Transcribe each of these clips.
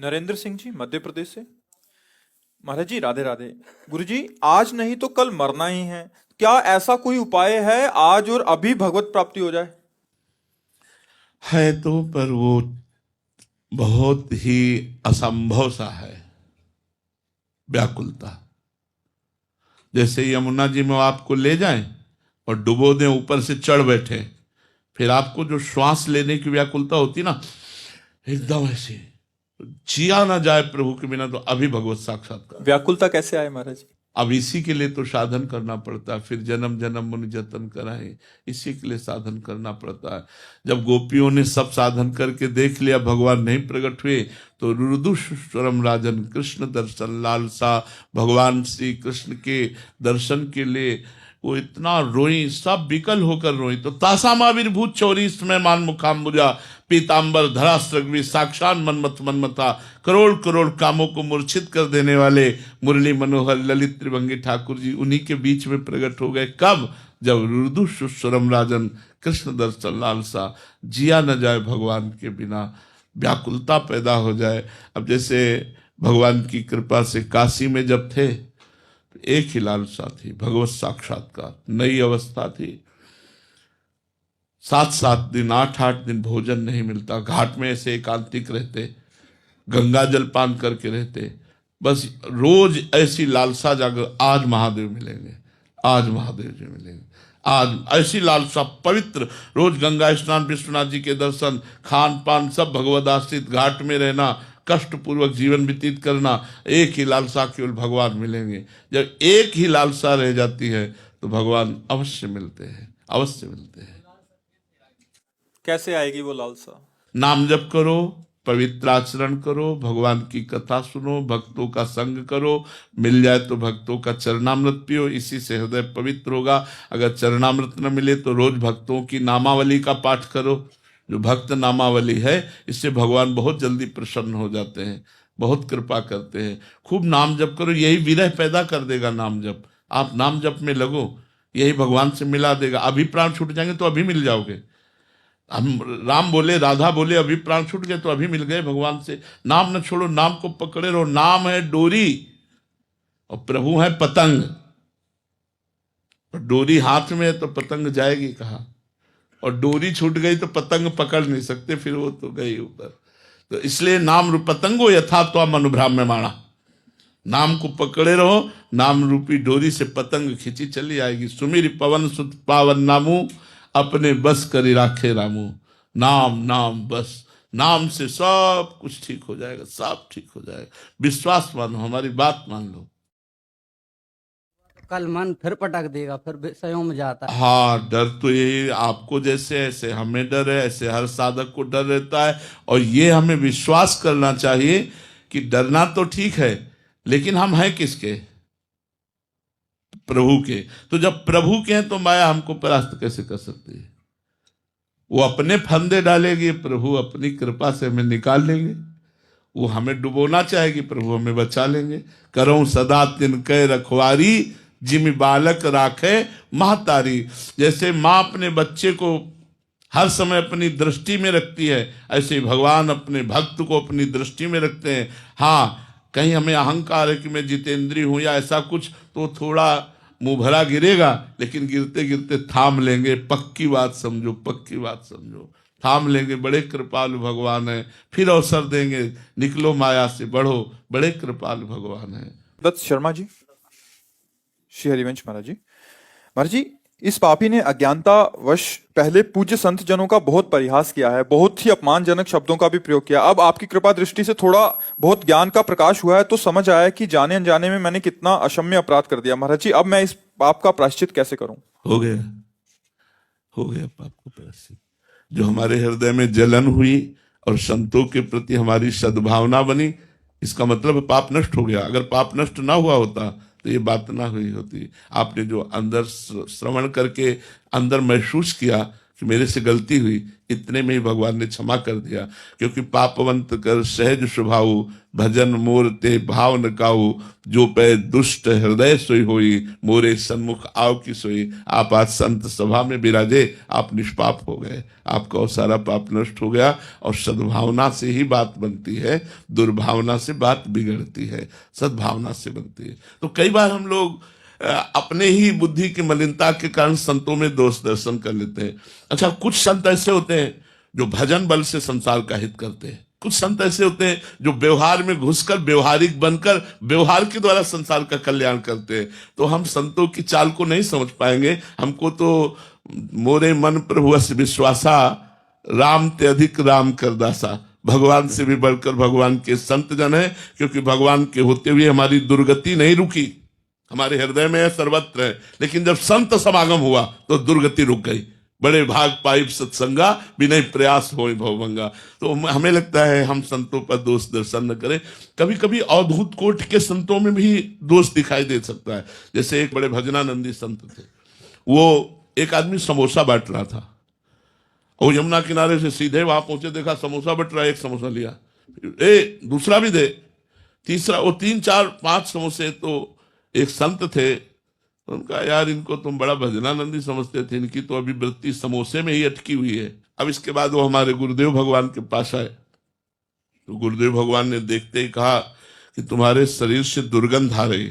नरेंद्र सिंह जी, मध्य प्रदेश से। महाराज जी, राधे राधे। गुरु जी, आज नहीं तो कल मरना ही है। क्या ऐसा कोई उपाय है आज और अभी भगवत प्राप्ति हो जाए? है तो, पर वो बहुत ही असंभव सा है। व्याकुलता, जैसे यमुना जी में आपको ले जाएं और डुबो दें, ऊपर से चढ़ बैठे, फिर आपको जो श्वास लेने की व्याकुलता होती ना, एकदम ऐसे जिया ना जाए प्रभु के बिना, तो अभी भगवत साक्षात्कार। व्याकुलता कैसे आए महाराज जी? अब इसी के लिए तो साधन करना पड़ता है। फिर जन्म जन्म मुनि जतन कराए, इसी के लिए साधन करना पड़ता है। जब गोपियों ने सब साधन करके देख लिया, भगवान नहीं प्रकट हुए, तो रुदुषरम राजन कृष्ण दर्शन लालसा, भगवान श्री कृष्ण के दर्शन के लिए वो इतना रोई, सब विकल होकर रोई। तो तासामाविर्भूत चौरी समय मान मुखाम्बुजा, पीतांबर धरास्त्रग्वी साक्षात मनमथ मनमथा, करोड़ करोड़ कामों को मूर्छित कर देने वाले मुरली मनोहर ललित त्रिभंगी ठाकुर जी उन्हीं के बीच में प्रकट हो गए। कब? जब रुदु सुस्वरम राजन कृष्ण दर्शन लालसा, जिया न जाए भगवान के बिना, व्याकुलता पैदा हो जाए। अब जैसे भगवान की कृपा से काशी में जब थे, तो एक ही लालसा थी, भगवत साक्षात्कार। नई अवस्था थी, 7-7 दिन 8-8 दिन भोजन नहीं मिलता, घाट में ऐसे एकांतिक रहते, गंगा जल पान करके रहते, बस रोज ऐसी लालसा जागर, आज महादेव मिलेंगे, आज महादेव जी मिलेंगे, आज ऐसी लालसा पवित्र। रोज गंगा स्नान, विश्वनाथ जी के दर्शन, खान पान सब भगवद आश्रित, घाट में रहना, कष्ट पूर्वक जीवन व्यतीत करना, एक ही लालसा, केवल भगवान मिलेंगे। जब एक ही लालसा रह जाती है तो भगवान अवश्य मिलते हैं, अवश्य मिलते हैं। कैसे आएगी वो लालसा? नाम जप करो, पवित्र आचरण करो, भगवान की कथा सुनो, भक्तों का संग करो, मिल जाए तो भक्तों का चरणामृत पियो, इसी से हृदय पवित्र होगा। अगर चरणामृत न मिले तो रोज भक्तों की नामावली का पाठ करो, जो भक्त नामावली है, इससे भगवान बहुत जल्दी प्रसन्न हो जाते हैं, बहुत कृपा करते हैं। खूब नाम जप करो, यही विरह पैदा कर देगा नाम जप। आप नाम जप में लगो, यही भगवान से मिला देगा। अभी प्राण छूट जाएंगे तो अभी मिल जाओगे। हम राम बोले, राधा बोले, अभी प्राण छूट गए तो अभी मिल गए भगवान से। नाम न छोड़ो, नाम को पकड़े रहो। नाम है डोरी और प्रभु है पतंग। और डोरी हाथ में है तो पतंग जाएगी कहाँ? और डोरी छूट गई तो पतंग पकड़ नहीं सकते, फिर वो तो गई ऊपर। तो इसलिए नाम पतंगो यथा तो मनुभ्राम्यमाणा, नाम को पकड़े रहो, नाम रूपी डोरी से पतंग खींची चली आएगी। सुमिर पवन सुत पावन नामू, अपने बस करी राखे रामू। नाम नाम बस, नाम से सब कुछ ठीक हो जाएगा, सब ठीक हो जाएगा। विश्वास मानो, हमारी बात मान लो। कल मन फिर पटक देगा, फिर विषयों में जाता है। हाँ, डर तो यही, आपको जैसे ऐसे हमें डर है, ऐसे हर साधक को डर रहता है। और ये हमें विश्वास करना चाहिए कि डरना तो ठीक है, लेकिन हम हैं किसके? प्रभु के। तो जब प्रभु के हैं तो माया हमको परास्त कैसे कर सकती है? वो अपने फंदे डालेगी, प्रभु अपनी कृपा से हमें निकाल लेंगे। वो हमें डुबोना चाहेगी, प्रभु हमें बचा लेंगे। करो सदा तिन कै रखवारी, जिमि बालक राखे महतारी। जैसे माँ अपने बच्चे को हर समय अपनी दृष्टि में रखती है, ऐसे ही भगवान अपने भक्त को अपनी दृष्टि में रखते हैं। हाँ, कहीं हमें अहंकार है कि मैं जितेंद्रीय हूं या ऐसा कुछ, तो थोड़ा मुंह भरा गिरेगा, लेकिन गिरते गिरते थाम लेंगे। पक्की बात समझो, पक्की बात समझो, थाम लेंगे। बड़े कृपालु भगवान है, फिर अवसर देंगे। निकलो माया से, बढ़ो, बड़े कृपालु भगवान है। दत्त शर्मा जी, श्री हरिवंश महाराज जी। महाराज जी, इस पापी ने अज्ञानता वश पहले पूज्य संत जनों का बहुत परिहास किया है, बहुत ही अपमानजनक शब्दों का भी प्रयोग किया। अब आपकी कृपा दृष्टि से थोड़ा बहुत ज्ञान का प्रकाश हुआ है, तो समझ आया कि जाने अनजाने में मैंने कितना अक्षम्य अपराध कर दिया। महाराज जी, अब मैं इस पाप का प्रायश्चित कैसे करूं? हो गया, हो गया पाप को प्रायश्चित। जो हमारे हृदय में जलन हुई और संतों के प्रति हमारी सद्भावना बनी, इसका मतलब पाप नष्ट हो गया। अगर पाप नष्ट ना हुआ होता तो ये बात ना हुई होती। आपने जो अंदर श्रवण करके अंदर महसूस किया कि मेरे से गलती हुई, इतने में ही भगवान ने क्षमा कर दिया। क्योंकि पापवंत कर सहज स्वभाव, भजन मोर ते भाव न काऊ, जो पै दुष्ट हृदय सोई होई, मोरे सन्मुख आओ की सोई। आप आज संत सभा में विराजे, आप निष्पाप हो गए, आपका और सारा पाप नष्ट हो गया। और सद्भावना से ही बात बनती है, दुर्भावना से बात बिगड़ती है, सद्भावना से बनती है। तो कई बार हम लोग अपने ही बुद्धि की मलिनता के कारण संतों में दोष दर्शन कर लेते हैं। अच्छा, कुछ संत ऐसे होते हैं जो भजन बल से संसार का हित करते हैं। कुछ संत ऐसे होते हैं जो व्यवहार में घुसकर व्यवहारिक बनकर व्यवहार के द्वारा संसार का कल्याण करते हैं। तो हम संतों की चाल को नहीं समझ पाएंगे। हमको तो मोरे मन प्रभु अस विश्वासा, राम ते अधिक राम कर दासा। भगवान से भी बढ़कर भगवान के संत जन है, क्योंकि भगवान के होते हुए हमारी दुर्गति नहीं रुकी, हमारे हृदय में है, सर्वत्र है। लेकिन जब संत समागम हुआ तो दुर्गति रुक गई। बड़े भाग पाइप सत्संगा, बिना प्रयास होए भवभंगा। तो हमें लगता है हम संतों पर दोष दर्शन न करें। कभी कभी अवधूत कोटि के संतों में भी दोष दिखाई दे सकता है। जैसे एक बड़े भजनानंदी संत थे, वो एक आदमी समोसा बांट रहा था, और यमुना किनारे से सीधे वहां पहुंचे, देखा समोसा बट रहा है, एक समोसा लिया, दूसरा भी दे, तीसरा, वो 3 4 5 समोसे। तो एक संत थे, उनका यार इनको तुम बड़ा भजनानंदी समझते थे, इनकी तो अभी वृत्ति समोसे में ही अटकी हुई है। अब इसके बाद वो हमारे गुरुदेव भगवान के पास आए, तो गुरुदेव भगवान ने देखते ही कहा कि तुम्हारे शरीर से दुर्गंध आ रही।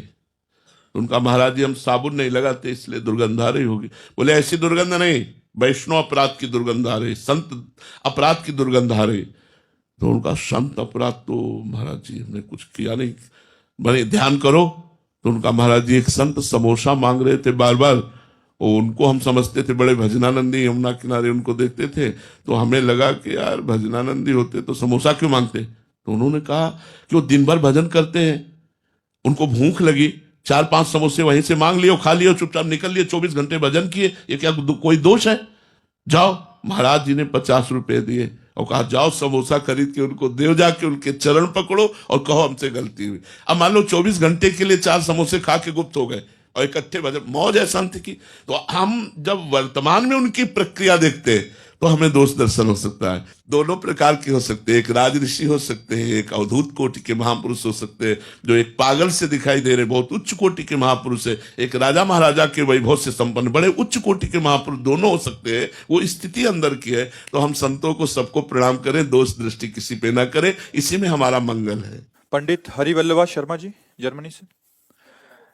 उनका महाराज जी हम साबुन नहीं लगाते इसलिए दुर्गंध आ रही होगी। बोले ऐसी दुर्गंध नहीं, वैष्णव अपराध की दुर्गंध आ रही, संत अपराध की दुर्गंध आ रही। तो उनका संत अपराध तो महाराज जी हमने कुछ किया नहीं, बड़े ध्यान करो। तो उनका महाराज जी एक संत समोसा मांग रहे थे बार बार, और उनको हम समझते थे बड़े भजनानंदी, यमुना किनारे उनको देखते थे, तो हमें लगा कि यार भजनानंदी होते तो समोसा क्यों मांगते। तो उन्होंने कहा कि वो दिन भर भजन करते हैं, उनको भूख लगी, 4-5 समोसे वहीं से मांग लिए, खा लिए, चुपचाप निकल लिए, 24 घंटे भजन किए, ये क्या कोई दोष है। जाओ, महाराज जी ने 50 रुपए दिए और कहा जाओ समोसा खरीद के उनको दे, जाके उनके चरण पकड़ो और कहो हमसे गलती हुई। अब मान लो 24 घंटे के लिए 4 समोसे खा के गुप्त हो गए और इकट्ठे भजन, मौज है संत की। तो हम जब वर्तमान में उनकी प्रक्रिया देखते हैं तो हमें दोष दर्शन हो सकता है। दोनों प्रकार के हो सकते हैं, एक राज ऋषि हो सकते हैं, एक अवधूत कोटि के महापुरुष हो सकते हैं, जो एक पागल से दिखाई दे रहे बहुत उच्च कोटि के महापुरुष है, एक राजा महाराजा के वैभव से संपन्न बड़े उच्च कोटि के महापुरुष, दोनों हो सकते हैं। वो स्थिति अंदर की है। तो हम संतों को सबको प्रणाम करें, दोष दृष्टि किसी पे ना करें, इसी में हमारा मंगल है। पंडित हरिवल्लभा शर्मा जी, जर्मनी से।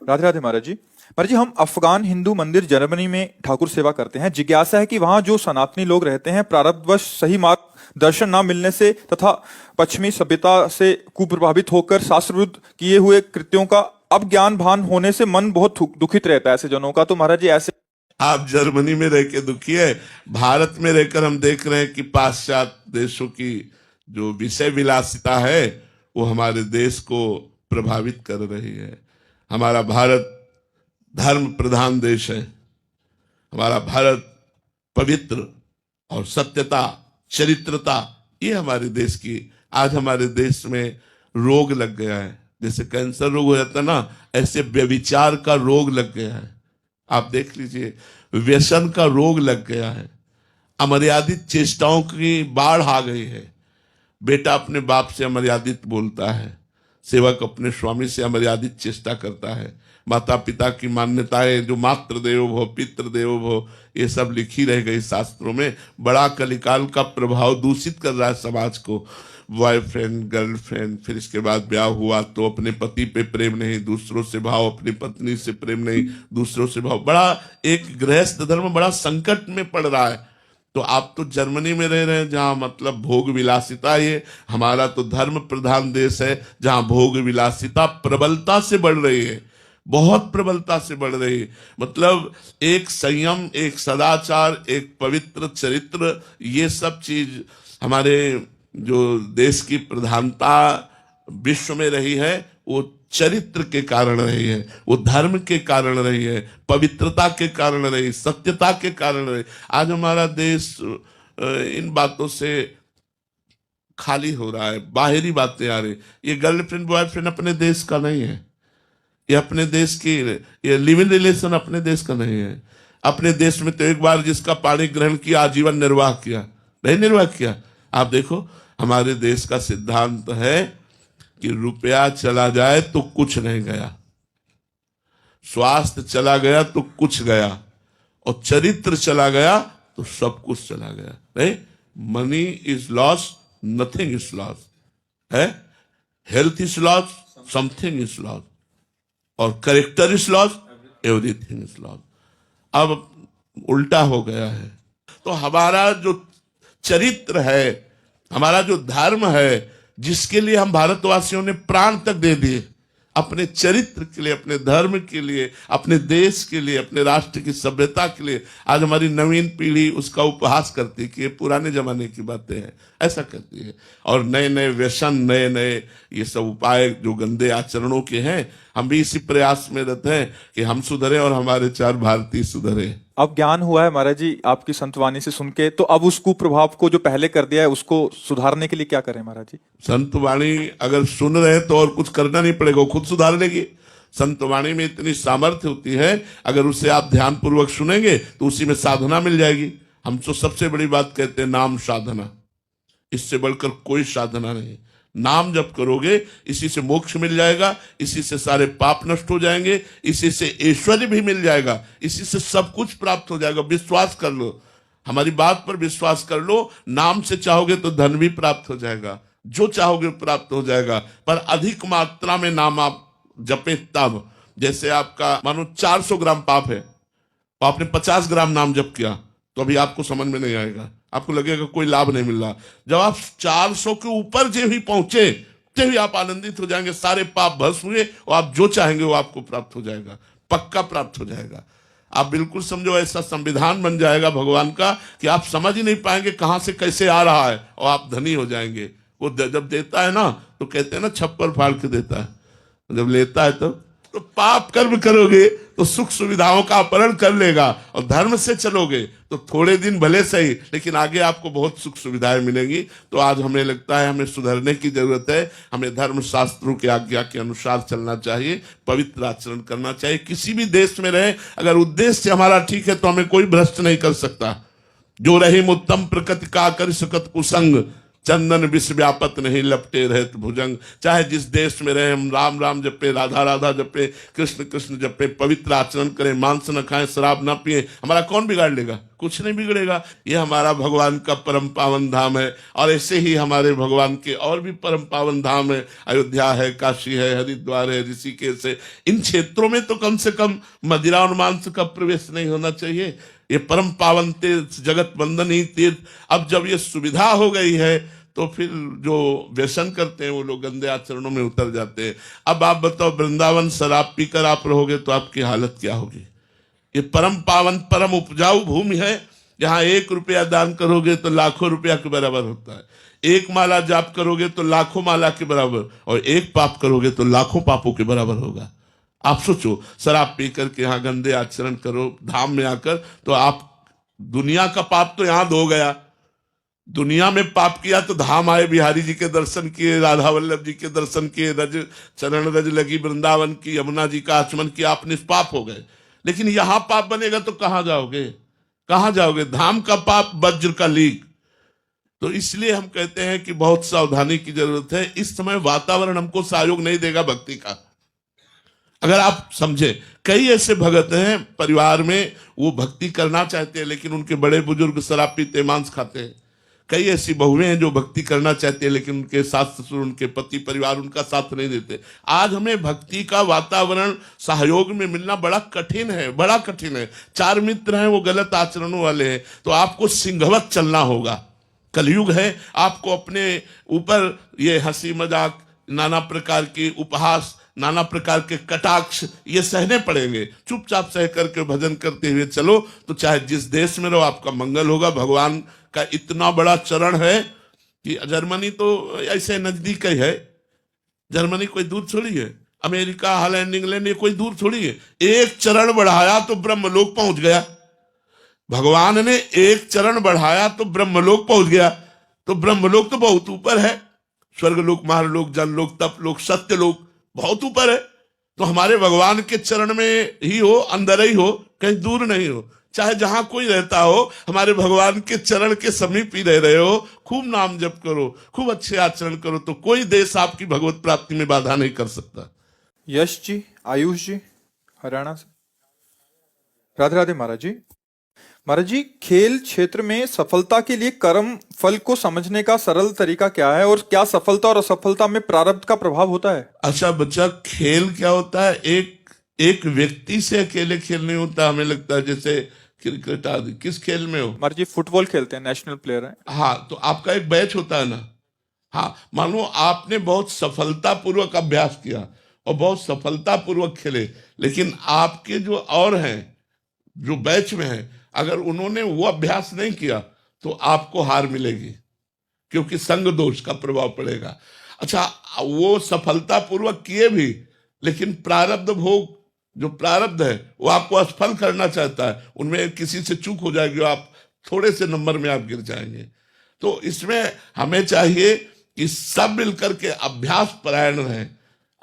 राधे राधे महाराज जी। महाराज जी, हम अफगान हिंदू मंदिर जर्मनी में ठाकुर सेवा करते हैं। जिज्ञासा है कि वहां जो सनातनी लोग रहते हैं, प्रारब्धवश सही मार्ग दर्शन न मिलने से तथा पश्चिमी सभ्यता से कुप्रभावित होकर शास्त्र विरुद्ध किए हुए कृत्यों का अब ज्ञान भान होने से मन बहुत दुखित रहता है ऐसे जनों का। तो महाराज जी ऐसे आप जर्मनी में रह के दुखी है, भारत में रहकर हम देख रहे हैं कि पाश्चात्य देशों की जो विषय विलासिता है वो हमारे देश को प्रभावित कर रही है। हमारा भारत धर्म प्रधान देश है, हमारा भारत पवित्र और सत्यता, चरित्रता, ये हमारे देश की, आज हमारे देश में रोग लग गया है। जैसे कैंसर रोग हो जाता है ना, ऐसे व्यभिचार का रोग लग गया है। आप देख लीजिए, व्यसन का रोग लग गया है, अमर्यादित चेष्टाओं की बाढ़ आ गई है। बेटा अपने बाप से अमर्यादित बोलता है, सेवक अपने स्वामी से अमर्यादित चेष्टा करता है। माता पिता की मान्यताएं जो मातृ देवो भव, पितृ देवो भव, ये सब लिखी रह गई शास्त्रों में। बड़ा कलिकाल का प्रभाव दूषित कर रहा है समाज को। बॉयफ्रेंड, गर्लफ्रेंड, फिर इसके बाद ब्याह हुआ तो अपने पति पे प्रेम नहीं, दूसरों से भाव, अपनी पत्नी से प्रेम नहीं, दूसरों से भाव। बड़ा एक गृहस्थ धर्म बड़ा संकट में पड़ रहा है। तो आप तो जर्मनी में रह रहे हैं जहां मतलब भोग विलासिता, ये हमारा तो धर्म प्रधान देश है जहां भोग विलासिता प्रबलता से बढ़ रही है, बहुत प्रबलता से बढ़ रही है। मतलब एक संयम, एक सदाचार, एक पवित्र चरित्र, ये सब चीज हमारे जो देश की प्रधानता विश्व में रही है वो चरित्र के कारण रही है, वो धर्म के कारण रही है, पवित्रता के कारण रही, सत्यता के कारण रही। आज हमारा देश इन बातों से खाली हो रहा है, बाहरी बातें आ रही। ये गर्लफ्रेंड बॉयफ्रेंड अपने देश का नहीं है, ये अपने देश की, ये लिव इन रिलेशन अपने देश का नहीं है। अपने देश में तो एक बार जिसका पानी ग्रहण किया आजीवन निर्वाह किया, नहीं निर्वाह किया। आप देखो हमारे देश का सिद्धांत है कि रुपया चला जाए तो कुछ नहीं गया, स्वास्थ्य चला गया तो कुछ गया, और चरित्र चला गया तो सब कुछ चला गया। नहीं, money is loss, nothing is loss है, health is loss, something is loss, और character is loss, everything is loss. अब उल्टा हो गया है। तो हमारा जो चरित्र है, हमारा जो धर्म है, जिसके लिए हम भारतवासियों ने प्राण तक दे दिए, अपने चरित्र के लिए, अपने धर्म के लिए, अपने देश के लिए, अपने राष्ट्र की सभ्यता के लिए, आज हमारी नवीन पीढ़ी उसका उपहास करती है कि ये पुराने जमाने की बातें हैं, ऐसा करती है। और नए नए व्यसन, नए नए ये सब उपाय जो गंदे आचरणों के हैं, हम भी इसी प्रयास में रहते हैं कि हम सुधरे और हमारे चार भारतीय सुधरे। अब ज्ञान हुआ है महाराज जी आपकी संतवाणी से सुन के, तो अब उस कुप्रभाव को जो पहले कर दिया है उसको सुधारने के लिए क्या करें महाराज जी? संत वाणी अगर सुन रहे हैं तो और कुछ करना नहीं पड़ेगा, वो खुद सुधार लेगी। संत वाणी में इतनी सामर्थ्य होती है, अगर उसे आप ध्यान पूर्वक सुनेंगे तो उसी में साधना मिल जाएगी। हम तो सबसे बड़ी बात कहते हैं नाम साधना, इससे बढ़कर कोई साधना नहीं। नाम जप करोगे इसी से मोक्ष मिल जाएगा, इसी से सारे पाप नष्ट हो जाएंगे, इसी से ऐश्वर्य भी मिल जाएगा, इसी से सब कुछ प्राप्त हो जाएगा। विश्वास कर लो, हमारी बात पर विश्वास कर लो। नाम से चाहोगे तो धन भी प्राप्त हो जाएगा, जो चाहोगे प्राप्त हो जाएगा, पर अधिक मात्रा में नाम आप जपे तब। जैसे आपका मानो 400 ग्राम पाप है और आपने 50 ग्राम नाम जप किया, तो अभी आपको समझ में नहीं आएगा, आपको लगेगा कोई लाभ नहीं मिल रहा। जब आप 400 के ऊपर जो ही पहुंचे तभी आप आनंदित हो जाएंगे, सारे पाप भस्म हुए और आप जो चाहेंगे वो आपको प्राप्त हो जाएगा, पक्का प्राप्त हो जाएगा। आप बिल्कुल समझो ऐसा संविधान बन जाएगा भगवान का कि आप समझ ही नहीं पाएंगे कहां से कैसे आ रहा है, और आप धनी हो जाएंगे। वो जब देता है ना तो कहते हैं ना छप्पर फाड़ के देता है, जब लेता है तो पाप कर्म करोगे तो सुख सुविधाओं का अपहरण कर लेगा, और धर्म से चलोगे तो थोड़े दिन भले सही लेकिन आगे आपको बहुत सुख सुविधाएं मिलेंगी। तो आज हमें लगता है हमें सुधरने की जरूरत है, हमें धर्म शास्त्रों की आज्ञा के अनुसार चलना चाहिए, पवित्र आचरण करना चाहिए। किसी भी देश में रहे, अगर उद्देश्य हमारा ठीक है तो हमें कोई भ्रष्ट नहीं कर सकता। जो रही उत्तम प्रकृति का कर सकत कुसंग, चंदन विष व्यापत नहीं लपटे रहत भुजंग। चाहे जिस देश में रहे, हम राम राम जपे, राधा राधा जपे, कृष्ण कृष्ण जपे, पवित्र आचरण करें, मांस न खाएं, शराब न पिए, हमारा कौन बिगाड़ लेगा? कुछ नहीं बिगड़ेगा। ये हमारा भगवान का परम पावन धाम है, और ऐसे ही हमारे भगवान के और भी परम पावन धाम है। अयोध्या है, काशी है, हरिद्वार है, ऋषिकेश है। इन क्षेत्रों में तो कम से कम मदिरा और मांस का प्रवेश नहीं होना चाहिए। ये परम पावन तीर्थ, जगत वंदनीय तीर्थ। अब जब ये सुविधा हो गई है तो फिर जो व्यसन करते हैं वो लोग गंदे आचरणों में उतर जाते हैं। अब आप बताओ, वृंदावन शराब पीकर आप रहोगे तो आपकी हालत क्या होगी? ये परम पावन परम उपजाऊ भूमि है, यहाँ 1 रुपया दान करोगे तो लाखों रुपया के बराबर होता है। 1 माला जाप करोगे तो लाखों माला के बराबर, और 1 पाप करोगे तो लाखों पापों के बराबर होगा। आप सोचो, शराब पी करके यहाँ गंदे आचरण करो धाम में आकर, तो आप दुनिया का पाप तो यहाँ धो गया। दुनिया में पाप किया तो धाम आए, बिहारी जी के दर्शन किए, राधा वल्लभ जी के दर्शन किए, रज चरण रज लगी वृंदावन की, यमुना जी का आचमन किया, आप निष्पाप हो गए। लेकिन यहां पाप बनेगा तो कहां जाओगे? कहां जाओगे? धाम का पाप वज्र का लीक। तो इसलिए हम कहते हैं कि बहुत सावधानी की जरूरत है। इस समय वातावरण हमको सहयोग नहीं देगा भक्ति का। अगर आप समझे, कई ऐसे भगत हैं परिवार में, वो भक्ति करना चाहते हैं लेकिन उनके बड़े बुजुर्ग शराब पीते, मांस खाते हैं। कई ऐसी बहुएं हैं जो भक्ति करना चाहते हैं लेकिन उनके सास ससुर, उनके पति परिवार उनका साथ नहीं देते। आज हमें भक्ति का वातावरण सहयोग में मिलना बड़ा कठिन है, बड़ा कठिन है। 4 मित्र हैं वो गलत आचरणों वाले हैं, तो आपको सिंहवत चलना होगा। कलयुग है, आपको अपने ऊपर ये हंसी मजाक, नाना प्रकार के उपहास, नाना प्रकार के कटाक्ष ये सहने पड़ेंगे। चुपचाप सह करके भजन करते हुए चलो, तो चाहे जिस देश में रहो आपका मंगल होगा। भगवान का इतना बड़ा चरण है कि जर्मनी तो ऐसे नजदीक ही है, जर्मनी कोई दूर थोड़ी है, अमेरिका, हॉलैंड, इंग्लैंड ये कोई दूर थोड़ी है। एक चरण बढ़ाया तो ब्रह्मलोक पहुंच गया। भगवान ने एक चरण बढ़ाया तो ब्रह्मलोक पहुंच गया। तो ब्रह्मलोक तो बहुत ऊपर है, स्वर्गलोक, महालोक, जनलोक, तपलोक, सत्यलोक बहुत ऊपर है। तो हमारे भगवान के चरण में ही हो, अंदर ही हो, कहीं दूर नहीं हो। चाहे जहां कोई रहता हो, हमारे भगवान के चरण के समीप ही रह रहे हो, खूब नाम जप करो, खूब अच्छे आचरण करो, तो कोई देश आपकी भगवत प्राप्ति में बाधा नहीं कर सकता। यश जी, आयुष जी, हरियाणा से। राधे राधे महाराज जी। महाराज जी, खेल क्षेत्र में सफलता के लिए कर्म फल को समझने का सरल तरीका क्या है, और क्या सफलता और असफलता में प्रारब्ध का प्रभाव होता है? अच्छा बच्चा, खेल क्या होता है? एक व्यक्ति से अकेले खेल नहीं होता। हमें लगता है जैसे क्रिकेट आदि। किस खेल में हो? महाराज जी फुटबॉल खेलते हैं, नेशनल प्लेयर हैं। हाँ, तो आपका एक बैच होता है ना। हाँ, मानो आपने बहुत सफलतापूर्वक अभ्यास किया और बहुत सफलतापूर्वक खेले, लेकिन आपके जो और हैं, जो बैच में हैं, अगर उन्होंने वो अभ्यास नहीं किया तो आपको हार मिलेगी, क्योंकि संग दोष का प्रभाव पड़ेगा। अच्छा, वो सफलतापूर्वक किए भी, लेकिन प्रारब्ध भोग, जो प्रारब्ध है वो आपको असफल करना चाहता है, उनमें किसी से चूक हो जाएगी, आप थोड़े से नंबर में आप गिर जाएंगे। तो इसमें हमें चाहिए कि सब मिलकर के अभ्यास परायण रहें,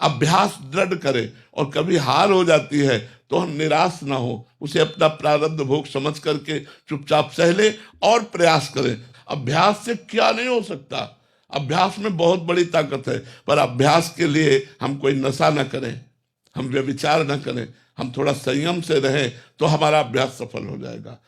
अभ्यास दृढ़ करें, और कभी हार हो जाती है तो हम निराश ना हो, उसे अपना प्रारब्ध भोग समझ करके चुपचाप सह ले और प्रयास करें। अभ्यास से क्या नहीं हो सकता, अभ्यास में बहुत बड़ी ताकत है, पर अभ्यास के लिए हम कोई नशा न करें, हम व्यभिचार न करें, हम थोड़ा संयम से रहें तो हमारा अभ्यास सफल हो जाएगा।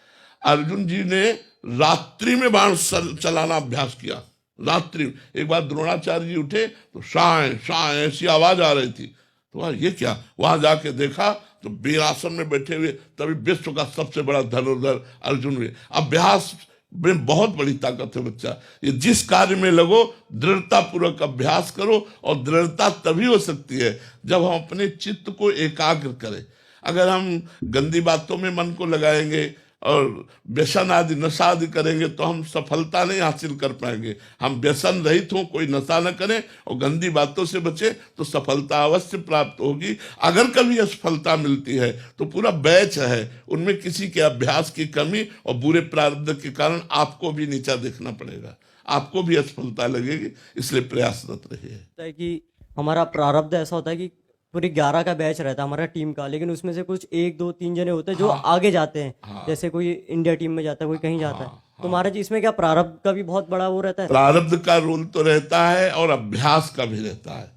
अर्जुन जी ने रात्रि में बाण चलाना अभ्यास किया। रात्रि एक बार द्रोणाचार्य जी उठे तो शाय शाय ऐसी आवाज आ रही थी, तो ये क्या, वहां जाके देखा तो वीरासन में बैठे हुए तभी विश्व का सबसे बड़ा धनुर्धर अर्जुन हुए। अभ्यास में बहुत बड़ी ताकत है बच्चा। ये जिस कार्य में लगो, दृढ़ता पूर्वक अभ्यास करो, और दृढ़ता तभी हो सकती है जब हम अपने चित्त को एकाग्र करें। अगर हम गंदी बातों में मन को लगाएंगे और व्यसन आदि नशा आदि करेंगे तो हम सफलता नहीं हासिल कर पाएंगे। हम व्यसन रहित हों, कोई नशा न करें और गंदी बातों से बचे तो सफलता अवश्य प्राप्त होगी। अगर कभी असफलता मिलती है तो पूरा बैच है, उनमें किसी के अभ्यास की कमी और बुरे प्रारब्ध के कारण आपको भी नीचा देखना पड़ेगा, आपको भी असफलता लगेगी, इसलिए प्रयासरत रहिए। कि हमारा प्रारब्ध ऐसा होता है कि पूरी 11 का बैच रहता है हमारा टीम का, लेकिन उसमें से कुछ 1 2 3 जने होते हैं जो आगे जाते हैं। जैसे कोई इंडिया टीम में जाता है, कोई कहीं जाता है। तो महाराज जी इसमें क्या प्रारब्ध का भी बहुत बड़ा वो रहता है? प्रारब्ध का रोल तो रहता है और अभ्यास का भी रहता है।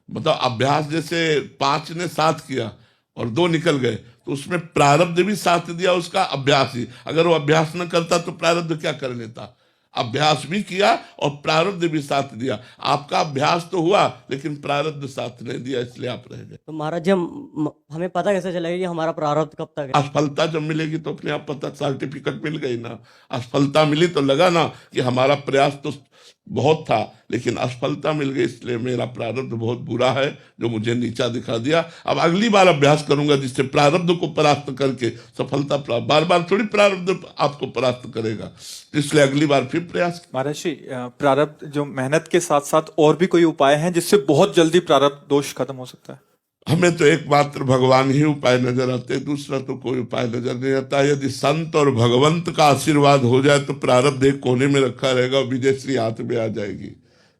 मतलब अभ्यास, जैसे 5 ने साथ किया और 2 निकल गए, तो उसमें प्रारब्ध भी साथ दिया उसका, अभ्यास ही। अगर वो अभ्यास न करता तो प्रारब्ध क्या कर लेता? अभ्यास भी किया और प्रारब्ध भी साथ दिया। आपका अभ्यास तो हुआ लेकिन प्रारब्ध साथ नहीं दिया, इसलिए आप रह गए। तो महाराज जी हमें पता कैसे चलेगा कि हमारा प्रारब्ध कब तक है? असफलता जब मिलेगी तो अपने आप पता, सर्टिफिकेट मिल गई ना। असफलता मिली तो लगा ना कि हमारा प्रयास तो बहुत था, लेकिन असफलता मिल गई, इसलिए मेरा प्रारब्ध बहुत बुरा है जो मुझे नीचा दिखा दिया। अब अगली बार अभ्यास करूंगा जिससे प्रारब्ध को परास्त करके सफलता प्राप्त। बार बार थोड़ी प्रारब्ध आपको परास्त करेगा, इसलिए अगली बार फिर प्रयास। महाराज जी, प्रारब्ध जो मेहनत के साथ साथ और भी कोई उपाय हैं जिससे बहुत जल्दी प्रारब्ध दोष खत्म हो सकता है? हमें तो एकमात्र भगवान ही उपाय नजर आते हैं, दूसरा तो कोई उपाय नजर नहीं आता। यदि संत और भगवंत का आशीर्वाद हो जाए तो प्रारब्ध एक कोने में रखा रहेगा और विजयश्री हाथ में आ जाएगी।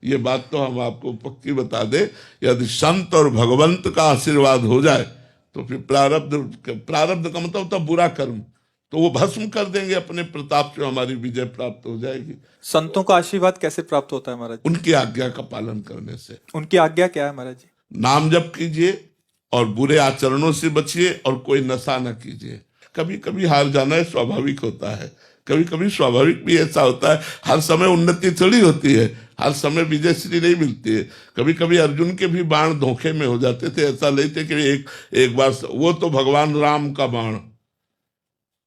ये बात तो हम आपको पक्की बता दे, यदि संत और भगवंत का आशीर्वाद हो जाए तो फिर प्रारब्ध का मतलब होता बुरा कर्म, तो वो भस्म कर देंगे अपने प्रताप से, हमारी विजय प्राप्त हो जाएगी। संतों का आशीर्वाद कैसे प्राप्त होता है महाराज? उनकी आज्ञा का पालन करने से। उनकी आज्ञा क्या है महाराज जी? नाम जप कीजिए और बुरे आचरणों से बचिए और कोई नशा न कीजिए। कभी कभी हार जाना स्वाभाविक होता है, कभी कभी स्वाभाविक भी ऐसा होता है। हर समय उन्नति थोड़ी होती है, हर समय विजयश्री नहीं मिलती है। कभी कभी अर्जुन के भी बाण धोखे में हो जाते थे, ऐसा नहीं थे कि एक बार, वो तो भगवान राम का बाण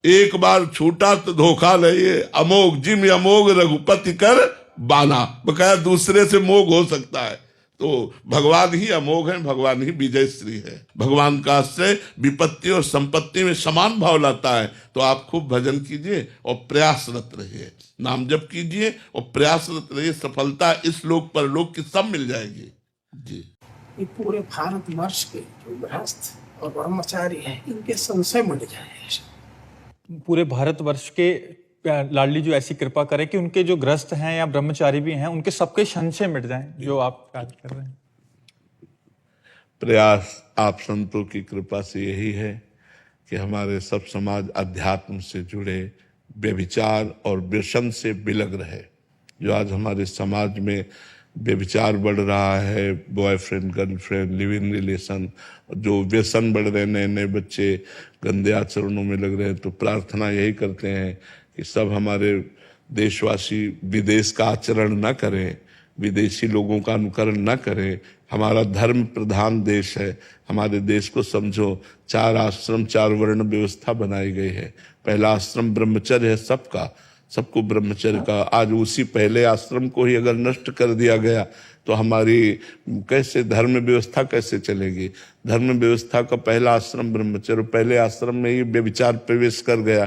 एक बार छूटा तो धोखा नहीं। अमोघ जिम अमोघ रघुपति कर बाना, बकाया दूसरे से मोघ हो सकता है। तो भगवान ही अमोघ है, भगवान ही विजयश्री है। भगवान का आश्रय विपत्ति और संपत्ति में समान भाव लाता है। तो आप खूब भजन कीजिए और प्रयासरत रहिए, नाम जप कीजिए और प्रयासरत रहिए। सफलता इस लोक पर लोक की सब मिल जाएगी जी। ये पूरे भारतवर्ष के जो गृहस्थ और ब्रह्मचारी हैं, इनके संशय मिट जाए। पूरे भारतवर्ष के लाडली जो ऐसी कृपा करे कि उनके जो ग्रस्त हैं या ब्रह्मचारी भी हैं, उनके सबके संशय मिट जाएं, जो आप कार्य कर रहे हैं। प्रयास आप संतों की कृपा से यही है कि हमारे सब समाज अध्यात्म से जुड़े, व्यभिचार और व्यसन से बिलग रहे। जो आज हमारे समाज में व्यभिचार बढ़ रहा है, boyfriend girlfriend live in relation, जो व्यसन बढ़ रहे हैं, नए नए बच्चे गंदे आचरणों में लग रहे हैं, तो प्रार्थना यही करते हैं कि सब हमारे देशवासी विदेश का आचरण न करें, विदेशी लोगों का अनुकरण न करें। हमारा धर्म प्रधान देश है, हमारे देश को समझो। 4 आश्रम 4 वर्ण व्यवस्था बनाई गई है। पहला आश्रम ब्रह्मचर्य है सबका, सबको ब्रह्मचर्य का। आज उसी पहले आश्रम को ही अगर नष्ट कर दिया गया तो हमारी कैसे धर्म व्यवस्था कैसे चलेगी? धर्म व्यवस्था का पहला आश्रम ब्रह्मचर्य, पहले आश्रम में ही व्यभिचार प्रवेश कर गया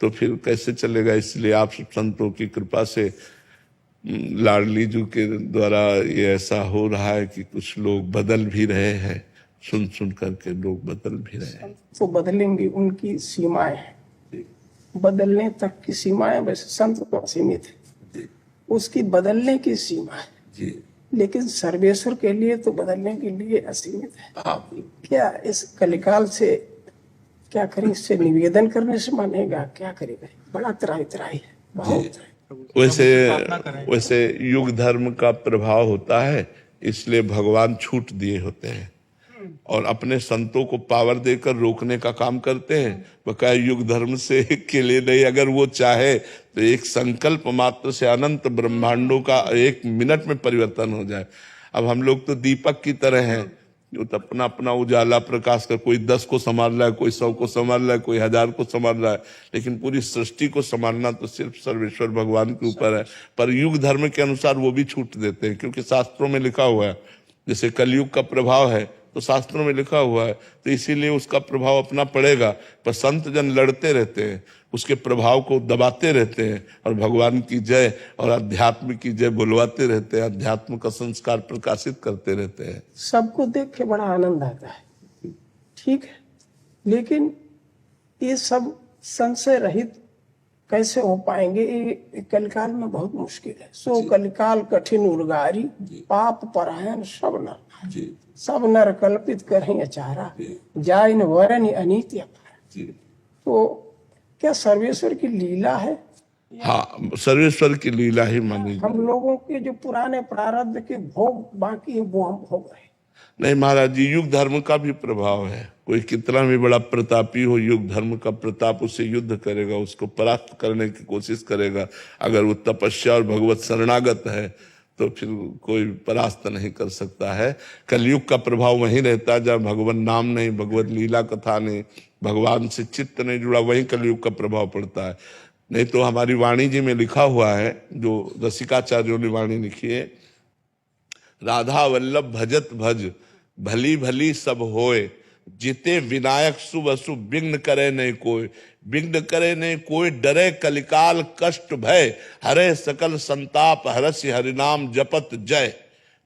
तो फिर कैसे चलेगा? इसलिए आप संतों की कृपा से लाडली जी के द्वारा ये ऐसा हो रहा है कि कुछ लोग बदल भी रहे हैं, सुन सुन करके लोग बदल भी रहे हैं। तो बदलेंगे, उनकी सीमाएं हैं, बदलने तक की सीमाएं। वैसे संत तो असीमित है, उसकी बदलने की सीमा है जी, लेकिन सर्वेश्वर के लिए तो बदलने के लिए असीमित है। क्या इस कलिकाल से क्या करें? इससे निवेदन करने से मानेगा? क्या करेगा? बड़ा त्राही त्राही है, बहुत। वैसे युग धर्म का प्रभाव होता है, इसलिए भगवान छूट दिए होते हैं और अपने संतों को पावर देकर रोकने का काम करते हैं। बकाया युग धर्म से के लिए नहीं, अगर वो चाहे तो एक संकल्प मात्र से अनंत ब्रह्मांडों का 1 मिनट में परिवर्तन हो जाए। अब हम लोग तो दीपक की तरह हैं, जो तो अपना अपना उजाला प्रकाश कर, कोई 10 को संभाल रहा है, कोई 100 को संभाल रहा है, कोई 1000 को संभाल रहा है, लेकिन पूरी सृष्टि को संभालना तो सिर्फ सर्वेश्वर भगवान के ऊपर है। पर युग धर्म के अनुसार वो भी छूट देते हैं, क्योंकि शास्त्रों में लिखा हुआ है, जैसे कलयुग का प्रभाव है तो शास्त्रों में लिखा हुआ है, तो इसीलिए उसका प्रभाव अपना पड़ेगा। पर संत जन लड़ते रहते हैं, उसके प्रभाव को दबाते रहते हैं और भगवान की जय और अध्यात्म की जय बुलवाते रहते हैं, अध्यात्म का संस्कार प्रकाशित करते रहते हैं। सबको देख के बड़ा आनंद आता है, ठीक है, लेकिन ये सब संशय रहित कैसे हो पाएंगे? ये कलिकाल में बहुत मुश्किल है। सो कलिकाल कठिन उर्गारी, पाप परायण सब नर, सब नर कल्पित करें अचारा, जाय न वरन अनीति अपार। तो क्या सर्वेश्वर की लीला है? हाँ, सर्वेश्वर की लीला ही मानी। हम लोगों के जो पुराने प्रारब्ध के भोग बाकी है वो हम भोग रहे हैं। नहीं महाराज जी, युग धर्म का भी प्रभाव है। कोई कितना भी बड़ा प्रतापी हो, युग धर्म का प्रताप उसे युद्ध करेगा, उसको परास्त करने की कोशिश करेगा। अगर वो तपस्या और भगवत शरणागत है तो फिर कोई परास्त नहीं कर सकता है। कलयुग का प्रभाव वहीं रहता है जहाँ भगवान नाम नहीं, भगवत लीला कथा नहीं, भगवान से चित्त नहीं जुड़ा, वहीं कलयुग का प्रभाव पड़ता है। नहीं तो हमारी वाणी जी में लिखा हुआ है, जो रसिकाचार्यों ने वाणी लिखी है, राधा वल्लभ भजत भज, भली भली सब होए, जिते विनायक शुभ अशुभ, विघ्न करे नहीं कोई, विघ्न करे नहीं कोई, डरे कलिकाल कष्ट भय, हरे सकल संताप, हरसि हरिनाम जपत जय।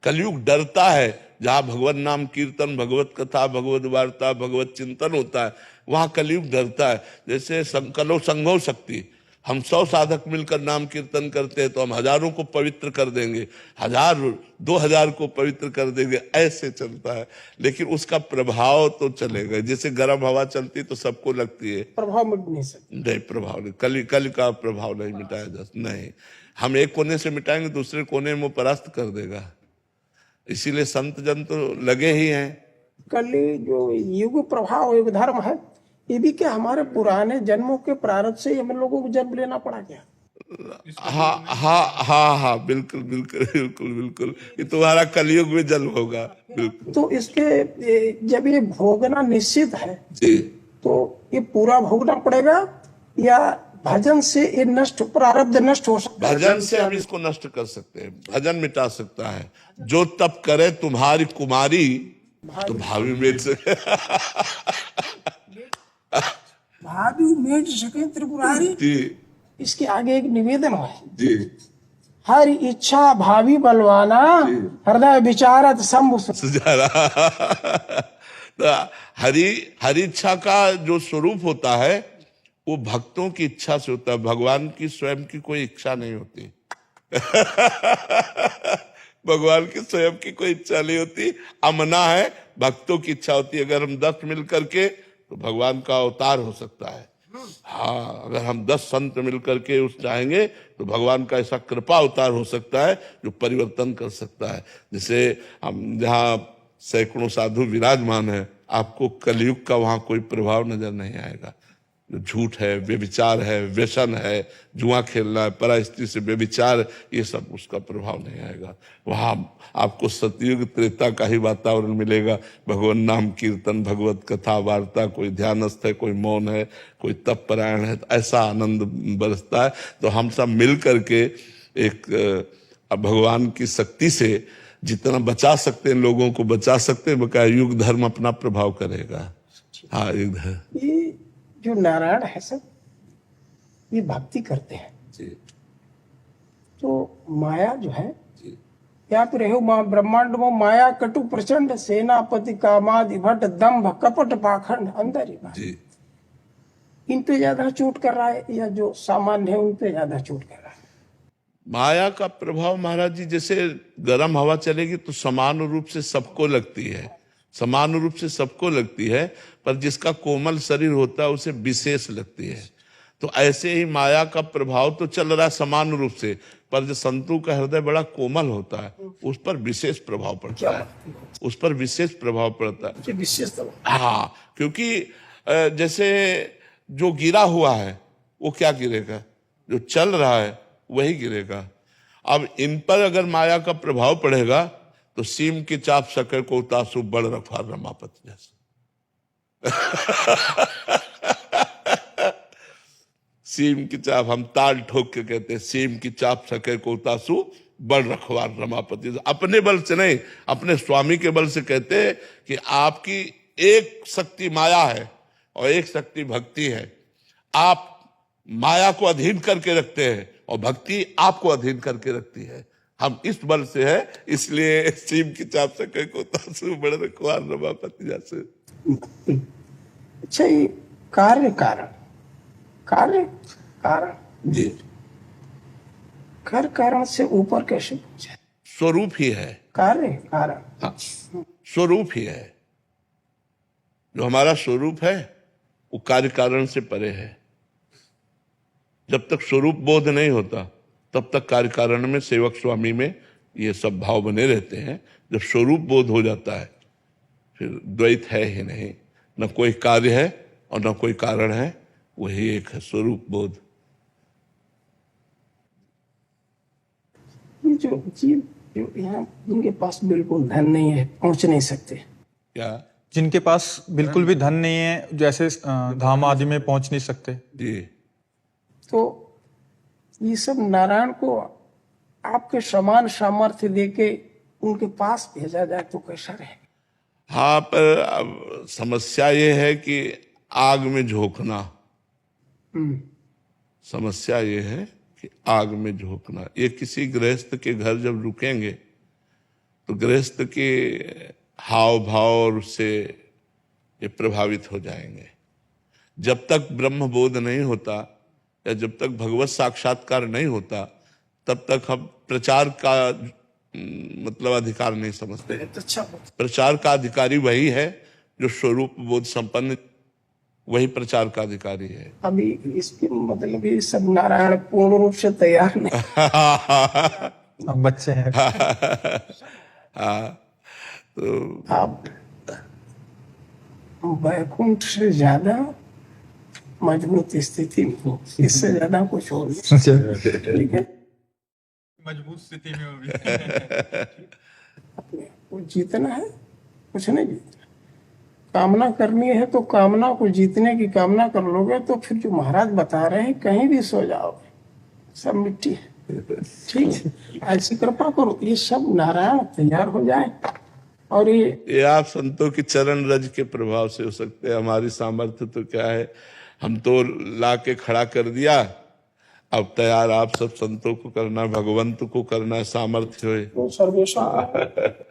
कलयुग डरता है, जहाँ भगवत नाम कीर्तन, भगवत कथा, भगवत वार्ता, भगवत चिंतन होता है, वहां कलयुग डरता है। जैसे संकलो संघो शक्ति, हम 100 साधक मिलकर नाम कीर्तन करते हैं तो हम हजारों को पवित्र कर देंगे, 1000 2000 को पवित्र कर देंगे, ऐसे चलता है। लेकिन उसका प्रभाव तो चलेगा। जैसे गर्म हवा चलती तो सबको लगती है, प्रभाव मिट नहीं सकता। नहीं, प्रभाव नहीं, कल का प्रभाव नहीं मिटाया जा सकता। नहीं, हम एक कोने से मिटाएंगे, दूसरे कोने में परास्त कर देगा। इसीलिए संत जन तो लगे ही हैं। कल जो युग प्रभाव युग धर्म है, ये भी क्या हमारे पुराने जन्मों के प्रारब्ध से हम लोगों को जन्म लेना पड़ा क्या? हाँ हाँ हाँ हाँ, बिल्कुल बिल्कुल बिल्कुल बिल्कुल, ये तुम्हारा कलयुग में जन्म होगा। बिल्कुल। तो इसके जब ये भोगना निश्चित है जी, तो ये पूरा भोगना पड़ेगा या भजन से ये नष्ट, प्रारब्ध नष्ट हो सकता है? भजन से हम इसको नष्ट कर सकते हैं, भजन मिटा सकता है। जो तप करे तुम्हारी कुमारी तो भावी मिट सके। भावी मेट सके त्रिपुरारी। जी इसके आगे एक निवेदन है, जी, हर इच्छा भावी बलवाना, हृदय विचारत शंभु सुजारा। तो हरि इच्छा का जो स्वरूप होता है वो भक्तों की इच्छा से होता है, भगवान की स्वयं की कोई इच्छा नहीं होती। भगवान की स्वयं की कोई इच्छा नहीं होती, अमना है, भक्तों की इच्छा होती है। अगर हम 10 मिल करके तो भगवान का अवतार हो सकता है। हाँ, अगर हम 10 संत मिलकर के उस चाहेंगे तो भगवान का ऐसा कृपा अवतार हो सकता है जो परिवर्तन कर सकता है। जैसे हम जहाँ सैकड़ों साधु विराजमान है, आपको कलयुग का वहां कोई प्रभाव नजर नहीं आएगा। जो झूठ है, व्यभिचार है, व्यसन है, जुआ खेलना है, परा स्त्री से व्यभिचार, ये सब उसका प्रभाव नहीं आएगा। वहां आपको सतयुग त्रेता का ही वातावरण मिलेगा। भगवान नाम कीर्तन, भगवत कथा वार्ता, कोई ध्यानस्थ है, कोई मौन है, कोई तप परायण है, तो ऐसा आनंद बरसता है। तो हम सब मिल करके एक भगवान की शक्ति से जितना बचा सकते हैं, लोगों को बचा सकते हैं, बकाया युग धर्म अपना प्रभाव करेगा। हाँ, युग धर्म। ये जो नारायण है सब, ये भक्ति करते हैं। जी तो माया जो है, या फिर रहो माँ ब्रह्मांड में माया कटु प्रचंड, सेनापति कामादि भट्ट दंभ कपट पाखंड अंदर ही बात। जी। इन पे ज्यादा चोट कर रहा है, या जो सामान्य है उन पे ज्यादा चोट कर रहा है? माया का प्रभाव महाराज जी, जैसे गर्म हवा चलेगी तो समान रूप से सबको लगती है, समान रूप से सबको लगती है, पर जिसका कोमल शरीर होता है उसे विशेष लगती है। तो ऐसे ही माया का प्रभाव तो चल रहा है समान रूप से, पर जो संतों का हृदय बड़ा कोमल होता है उस पर विशेष प्रभाव पड़ता है, उस पर विशेष प्रभाव पड़ता है। विशेष तो हाँ, क्योंकि जैसे जो गिरा हुआ है वो क्या गिरेगा, जो चल रहा है वही गिरेगा। अब इन पर अगर माया का प्रभाव पड़ेगा तो सीम की चाप शकर को उतासु बड़ रखवार रमापति जैसे। सीम की चाप, हम ताल ठोक के कहते हैं, सीम की चाप शकर को उतासु बड़ रखवार रमापति। अपने बल से नहीं, अपने स्वामी के बल से कहते हैं कि आपकी एक शक्ति माया है और एक शक्ति भक्ति है। आप माया को अधीन करके रखते हैं और भक्ति आपको अधीन करके रखती है। हम इस बल से है, इसलिए सीम की चाप शकर को उतासु बड़ रखवार रमापति जैसे। अच्छा, ये कार्य कारण, कार्य कारण जी, कार्य कारण से ऊपर कैसे पहुंचे? स्वरूप ही है कार्य कारण। हाँ, स्वरूप ही है। जो हमारा स्वरूप है वो कार्य कारण से परे है। जब तक स्वरूप बोध नहीं होता तब तक कार्य कारण में, सेवक स्वामी में ये सब भाव बने रहते हैं। जब स्वरूप बोध हो जाता है फिर द्वैत है ही नहीं, न कोई कार्य है और न कोई कारण है, वही एक है स्वरूप बोध। ये जो जीव जो यहाँ जिनके पास बिल्कुल धन नहीं है, पहुंच नहीं सकते, क्या जिनके पास बिल्कुल भी धन नहीं है, जैसे धाम आदि में पहुंच नहीं सकते जी, तो ये सब नारायण को आपके समान सामर्थ्य देके उनके पास भेजा जाए तो कैसा रहे? हाँ, पर अब समस्या ये है कि आग में झोंकना, समस्या ये है कि आग में झोंकना। ये किसी गृहस्थ के घर जब रुकेंगे तो गृहस्थ के हाव भाव और उससे ये प्रभावित हो जाएंगे। जब तक ब्रह्म बोध नहीं होता या जब तक भगवत साक्षात्कार नहीं होता तब तक हम प्रचार का मतलब अधिकार नहीं समझते। अच्छा, प्रचार का अधिकारी वही है जो स्वरूप बोध संपन्न, वही प्रचार का अधिकारी है। अभी इसके मतलब ये सब नारायण पूर्ण रूप से तैयार नहीं। अब बच्चे हैं। हाँ, तो आप वैकुंठ से ज्यादा मजबूत स्थिति में हो, इससे ज्यादा कुछ हो नहीं। ठीक है, मजबूत स्थिति में होगी। अपने को जीतना है, कुछ नहीं जीतना। कामना करनी है तो कामना को जीतने की कामना कर लोगे तो फिर जो महाराज बता रहे हैं कहीं भी सो जाओगे, सब मिट्टी है। ठीक है, ऐसी कृपा करो ये सब नारायण तैयार हो जाए। और ये आप संतों की चरण रज के प्रभाव से हो सकते हैं। हमारी सामर्थ्य तो क्या है, हम तो ला के खड़ा कर दिया, अब तैयार आप सब संतों को करना, भगवंत को करना, सामर्थ्य हो तो सर्वेश्वर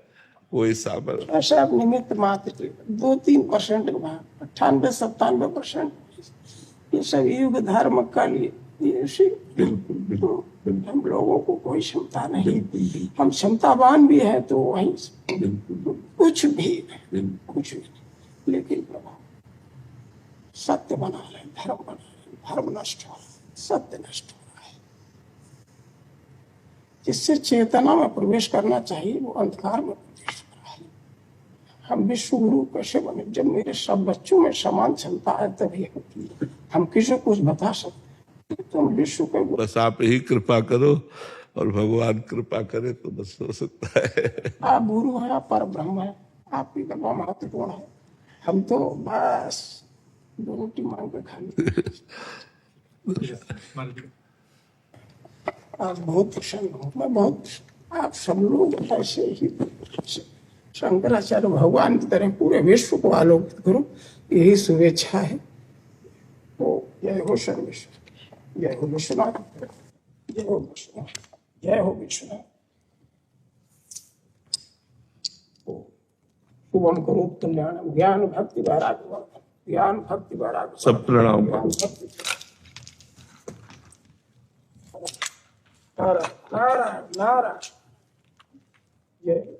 वही सामर्थ्य। ऐसा निमित्त मात्र 2-3% 98-97% ये सब युग धर्म का लिए हम लोगों को कोई क्षमता नहीं। हम क्षमतावान भी है तो वही कुछ भी, लेकिन प्रभाव बना रहे हैं, धर्म बना रहे हैं, धर्म नष्ट हो रहा है, सत्य नष्ट हो रहा है। जिससे चेतना में प्रवेश करना चाहिए वो अंधकार में प्रवेश कर रहा है। हम विश्व गुरु कैसे बने? जब मेरे सब बच्चों में समान क्षमता है तभी हम किसी को कुछ बता सकते हैं। तुम विश्व के गुरु, बस आप ही कृपा करो और भगवान कृपा करे तो बस हो सकता है। आप गुरु हैं, आप पर ब्रह्म है, आपकी कृपा महत्वपूर्ण है। हम तो बस 2 रोटी मांग के खा ली। आप बहुत प्रसन्न हो, मैं बहुत, आप सब लोग ऐसे ही शंकराचार्य भगवान की तरह पूरे विश्व को आलोकित करो, यही शुभेच्छा है। तो जय हो सर्वेश्वर, जय हो विश्वनाथ, जय हो विश्वनाथ, जय हो विश्वनाथ। शुभम करो कल्याणम, ज्ञान भक्ति वैराग्य, ज्ञान भक्ति वैराग्य, सब प्रणाम। ज्ञान भक्ति। नारायण नारायण नारायण, जय